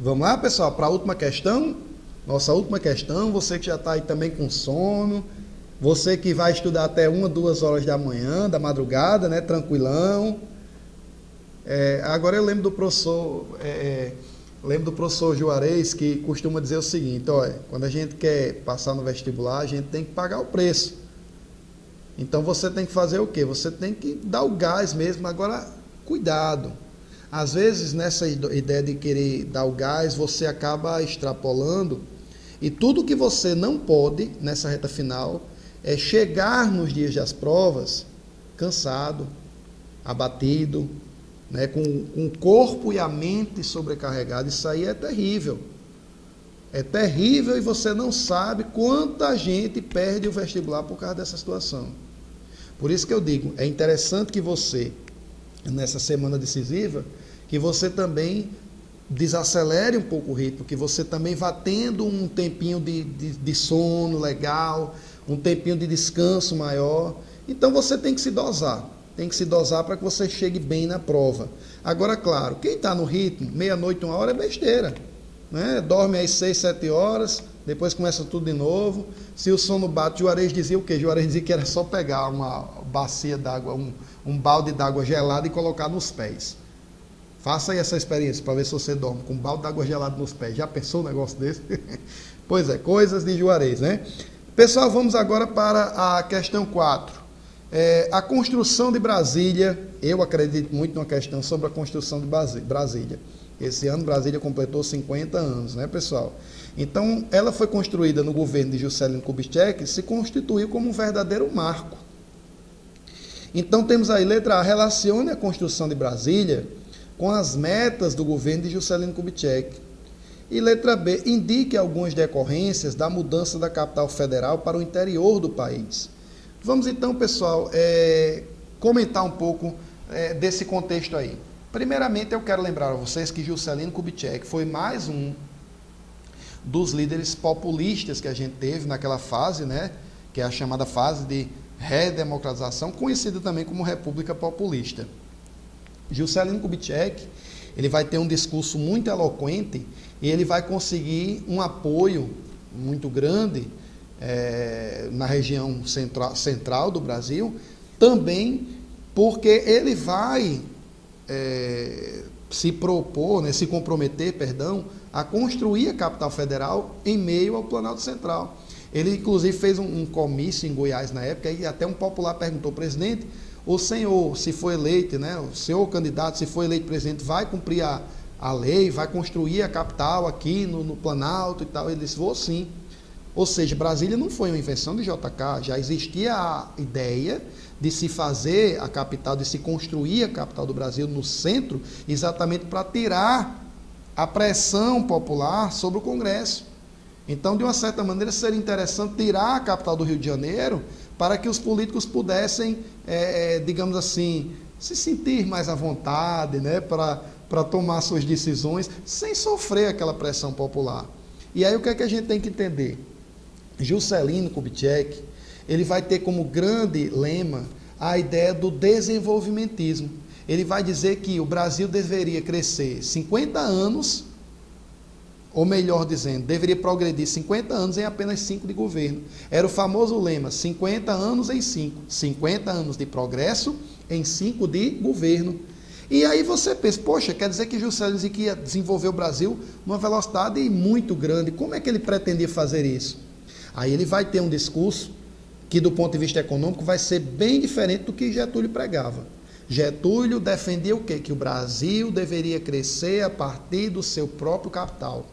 Vamos lá, pessoal, para a última questão. Nossa última questão, você que já está aí também com sono, você que vai estudar até 1, 2 horas da manhã, da madrugada, né, tranquilão. Agora eu lembro do professor Juarez, que costuma dizer o seguinte: olha, quando a gente quer passar no vestibular, a gente tem que pagar o preço. Então você tem que fazer o quê? Você tem que dar o gás mesmo. Agora, cuidado. Às vezes, nessa ideia de querer dar o gás, você acaba extrapolando, e tudo que você não pode, nessa reta final, é chegar nos dias das provas cansado, abatido, né, com o corpo e a mente sobrecarregados. Isso aí é terrível. É terrível, e você não sabe quanta gente perde o vestibular por causa dessa situação. Por isso que eu digo, é interessante que você, nessa semana decisiva, que você também desacelere um pouco o ritmo, que você também vá tendo um tempinho de sono legal, um tempinho de descanso maior. Então você tem que se dosar. Tem que se dosar para que você chegue bem na prova. Agora, claro, quem está no ritmo, meia-noite, 1 hora, é besteira, né? Dorme às 6, 7 horas, depois começa tudo de novo. Se o sono bate, Juarez dizia o quê? Juarez dizia que era só pegar uma bacia d'água, um balde d'água gelada e colocar nos pés. Faça aí essa experiência para ver se você dorme com um balde d'água gelada nos pés. Já pensou um negócio desse? Pois é, coisas de Juarez, né? Pessoal, vamos agora para a questão 4. A construção de Brasília. Eu acredito muito numa questão sobre a construção de Brasília. Esse ano Brasília completou 50 anos, né, pessoal? Então, ela foi construída no governo de Juscelino Kubitschek e se constituiu como um verdadeiro marco. Então, temos aí, letra A, relacione a construção de Brasília com as metas do governo de Juscelino Kubitschek. E letra B, indique algumas decorrências da mudança da capital federal para o interior do país. Vamos então, pessoal, comentar um pouco desse contexto aí. Primeiramente, eu quero lembrar a vocês que Juscelino Kubitschek foi mais um dos líderes populistas que a gente teve naquela fase, né, que é a chamada fase de redemocratização, conhecida também como República Populista. Juscelino Kubitschek, ele vai ter um discurso muito eloquente e ele vai conseguir um apoio muito grande na região central do Brasil, também porque ele vai se propor, né, se comprometer, a construir a capital federal em meio ao Planalto Central. Ele, inclusive, fez um comício em Goiás na época, e até um popular perguntou: presidente, o senhor, se for eleito, né, o senhor candidato, se for eleito presidente, vai cumprir a lei, vai construir a capital aqui no Planalto e tal? Ele disse: vou sim. Ou seja, Brasília não foi uma invenção de JK, já existia a ideia de se fazer a capital, de se construir a capital do Brasil no centro, exatamente para tirar a pressão popular sobre o Congresso. Então, de uma certa maneira, seria interessante tirar a capital do Rio de Janeiro para que os políticos pudessem, digamos assim, se sentir mais à vontade, né, para tomar suas decisões sem sofrer aquela pressão popular. E aí o que é que a gente tem que entender? Juscelino Kubitschek, ele vai ter como grande lema a ideia do desenvolvimentismo. Ele vai dizer que o Brasil deveria crescer 50 anos, ou melhor dizendo, deveria progredir 50 anos em apenas 5 de governo. Era o famoso lema: 50 anos em 5. 50 anos de progresso em 5 de governo. E aí você pensa: poxa, quer dizer que Juscelino dizia que ia desenvolver o Brasil numa velocidade muito grande. Como é que ele pretendia fazer isso? Aí ele vai ter um discurso que, do ponto de vista econômico, vai ser bem diferente do que Getúlio pregava. Getúlio defendia o quê? Que o Brasil deveria crescer a partir do seu próprio capital.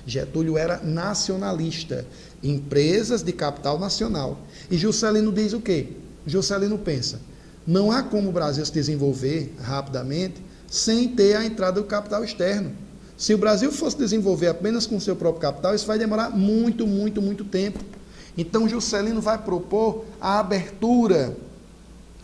Getúlio era nacionalista, empresas de capital nacional. E Juscelino diz o quê? Juscelino pensa: não há como o Brasil se desenvolver rapidamente sem ter a entrada do capital externo. Se o Brasil fosse desenvolver apenas com o seu próprio capital, isso vai demorar muito, muito, muito tempo. Então, Juscelino vai propor a abertura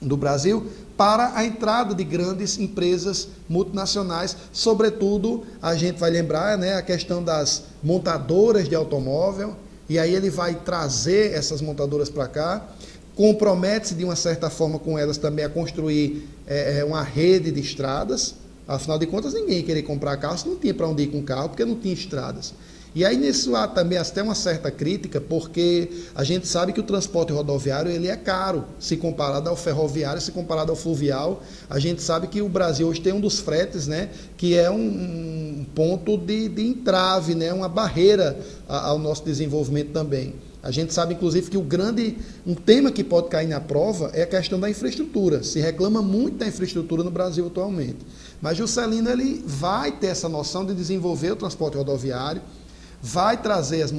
do Brasil para a entrada de grandes empresas multinacionais. Sobretudo, a gente vai lembrar, né, a questão das montadoras de automóvel, e aí ele vai trazer essas montadoras para cá, compromete-se de uma certa forma com elas também a construir uma rede de estradas, Afinal de contas, ninguém ia querer comprar carro se não tinha para onde ir com carro, porque não tinha estradas. E aí nisso há também até uma certa crítica, porque a gente sabe que o transporte rodoviário ele é caro, se comparado ao ferroviário, se comparado ao fluvial. A gente sabe que o Brasil hoje tem um dos fretes, né, que é um ponto de entrave, né, uma barreira ao nosso desenvolvimento também. A gente sabe, inclusive, que um tema que pode cair na prova é a questão da infraestrutura. Se reclama muito da infraestrutura no Brasil atualmente. Mas Juscelino ele vai ter essa noção de desenvolver o transporte rodoviário, vai trazer as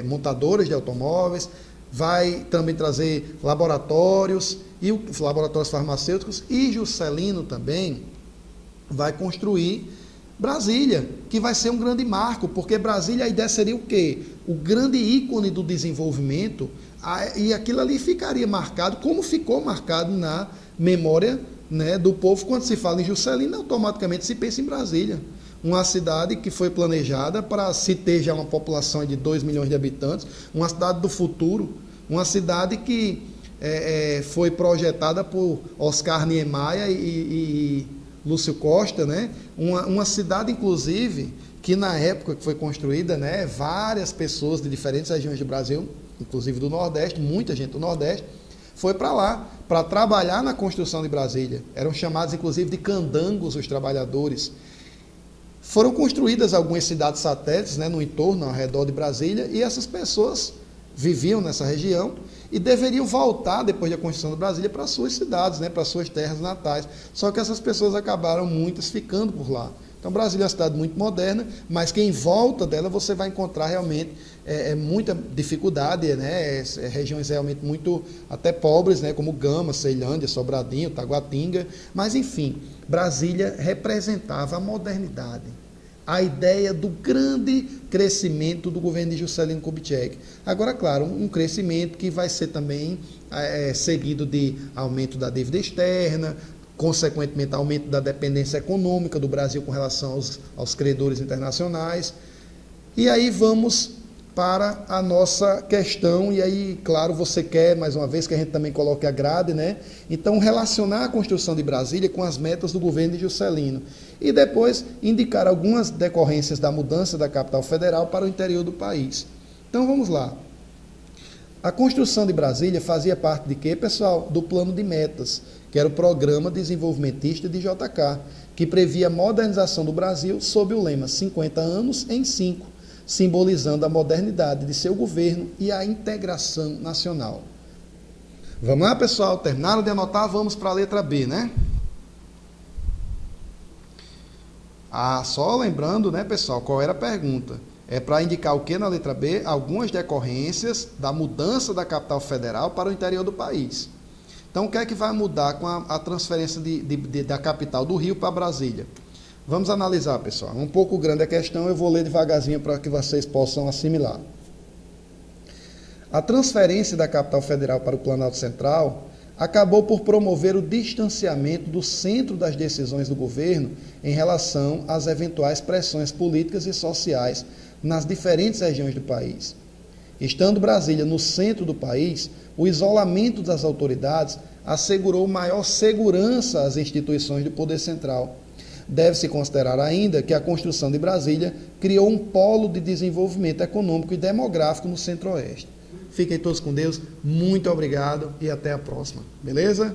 montadoras de automóveis, vai também trazer laboratórios, laboratórios farmacêuticos, e Juscelino também vai construir Brasília, que vai ser um grande marco, porque Brasília, a ideia seria o quê? O grande ícone do desenvolvimento, e aquilo ali ficaria marcado, como ficou marcado na memória, né, do povo. Quando se fala em Juscelino, automaticamente se pensa em Brasília. Uma cidade que foi planejada para se ter já uma população de 2 milhões de habitantes, uma cidade do futuro, uma cidade que foi projetada por Oscar Niemeyer e Lúcio Costa, né? Uma cidade, inclusive, que na época que foi construída, né, várias pessoas de diferentes regiões do Brasil, inclusive do Nordeste, muita gente do Nordeste, foi para lá, para trabalhar na construção de Brasília. Eram chamados, inclusive, de candangos os trabalhadores. Foram construídas algumas cidades satélites, né, no entorno, ao redor de Brasília, e essas pessoas viviam nessa região e deveriam voltar, depois da construção de Brasília, para suas cidades, né, para suas terras natais. Só que essas pessoas acabaram muitas ficando por lá. Então, Brasília é uma cidade muito moderna, mas que em volta dela você vai encontrar realmente muita dificuldade, né, regiões realmente muito até pobres, né, como Gama, Ceilândia, Sobradinho, Taguatinga. Mas, enfim, Brasília representava a modernidade, a ideia do grande crescimento do governo de Juscelino Kubitschek. Agora, claro, um crescimento que vai ser também seguido de aumento da dívida externa, consequentemente, aumento da dependência econômica do Brasil com relação aos credores internacionais. E aí vamos para a nossa questão, e aí, claro, você quer, mais uma vez, que a gente também coloque a grade, né? Então, relacionar a construção de Brasília com as metas do governo de Juscelino. E depois, indicar algumas decorrências da mudança da capital federal para o interior do país. Então, vamos lá. A construção de Brasília fazia parte de quê, pessoal? Do plano de metas, que era o Programa Desenvolvimentista de JK, que previa a modernização do Brasil sob o lema 50 anos em 5, simbolizando a modernidade de seu governo e a integração nacional. Vamos lá, pessoal? Terminaram de anotar? Vamos para a letra B, né? Só lembrando, né, pessoal, qual era a pergunta? É para indicar o que na letra B? Algumas decorrências da mudança da capital federal para o interior do país. Então, o que é que vai mudar com a transferência da capital do Rio para Brasília? Vamos analisar, pessoal. Um pouco grande a questão, eu vou ler devagarzinho para que vocês possam assimilar. A transferência da capital federal para o Planalto Central acabou por promover o distanciamento do centro das decisões do governo em relação às eventuais pressões políticas e sociais nas diferentes regiões do país. Estando Brasília no centro do país, o isolamento das autoridades assegurou maior segurança às instituições do poder central. Deve-se considerar ainda que a construção de Brasília criou um polo de desenvolvimento econômico e demográfico no Centro-Oeste. Fiquem todos com Deus, muito obrigado e até a próxima. Beleza?